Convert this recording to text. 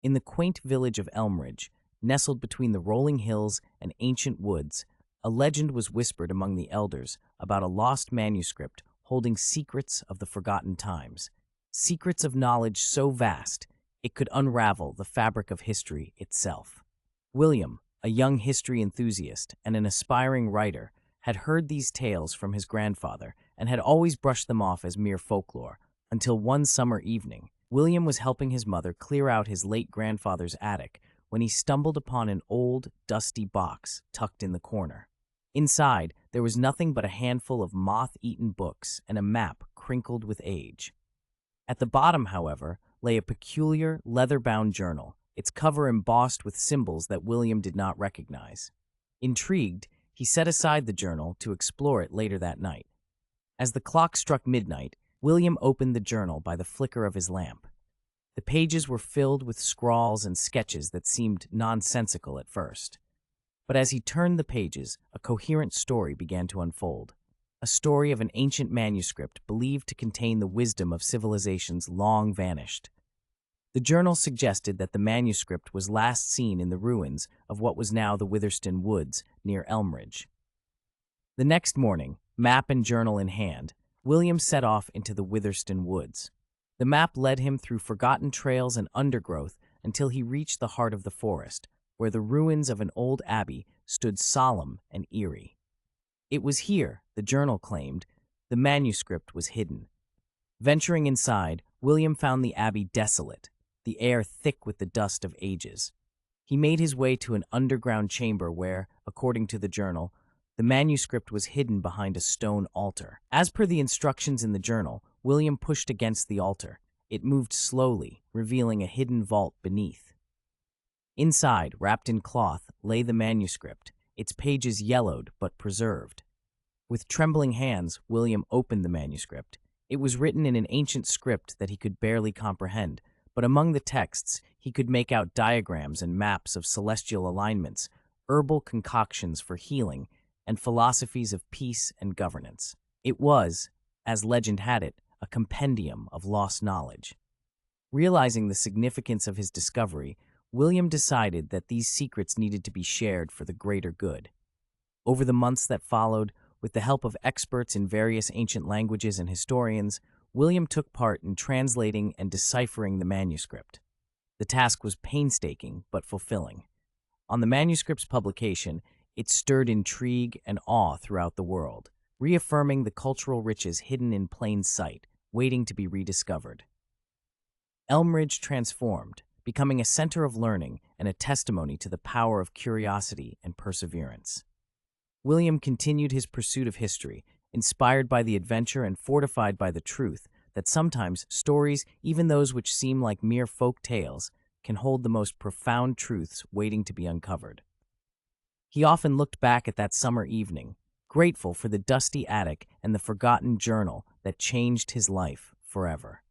In the quaint village of Elmridge, nestled between the rolling hills and ancient woods, a legend was whispered among the elders about a lost manuscript holding secrets of the forgotten times, secrets of knowledge so vast it could unravel the fabric of history itself. William, a young history enthusiast and an aspiring writer, had heard these tales from his grandfather and had always brushed them off as mere folklore, until one summer evening, William was helping his mother clear out his late grandfather's attic when he stumbled upon an old, dusty box tucked in the corner. Inside, there was nothing but a handful of moth-eaten books and a map crinkled with age. At the bottom, however, lay a peculiar, leather-bound journal, its cover embossed with symbols that William did not recognize. Intrigued, he set aside the journal to explore it later that night. As the clock struck midnight, William opened the journal by the flicker of his lamp. The pages were filled with scrawls and sketches that seemed nonsensical at first. But as he turned the pages, a coherent story began to unfold. A story of an ancient manuscript believed to contain the wisdom of civilizations long vanished. The journal suggested that the manuscript was last seen in the ruins of what was now the Witherston Woods near Elmridge. The next morning, map and journal in hand, William set off into the Witherston Woods. The map led him through forgotten trails and undergrowth until he reached the heart of the forest, where the ruins of an old abbey stood solemn and eerie. It was here, the journal claimed, the manuscript was hidden. Venturing inside, William found the abbey desolate, the air thick with the dust of ages. He made his way to an underground chamber where, according to the journal, the manuscript was hidden behind a stone altar. As per the instructions in the journal, William pushed against the altar. It moved slowly, revealing a hidden vault beneath. Inside, wrapped in cloth, lay the manuscript, its pages yellowed but preserved. With trembling hands, William opened the manuscript. It was written in an ancient script that he could barely comprehend, but among the texts he could make out diagrams and maps of celestial alignments, herbal concoctions for healing, and philosophies of peace and governance. It was, as legend had it, a compendium of lost knowledge. Realizing the significance of his discovery, William decided that these secrets needed to be shared for the greater good. Over the months that followed, with the help of experts in various ancient languages and historians, William took part in translating and deciphering the manuscript. The task was painstaking but fulfilling. On the manuscript's publication, it stirred intrigue and awe throughout the world, reaffirming the cultural riches hidden in plain sight, waiting to be rediscovered. Elmridge transformed, becoming a center of learning and a testimony to the power of curiosity and perseverance. William continued his pursuit of history, inspired by the adventure and fortified by the truth that sometimes stories, even those which seem like mere folk tales, can hold the most profound truths waiting to be uncovered. He often looked back at that summer evening, grateful for the dusty attic and the forgotten journal that changed his life forever.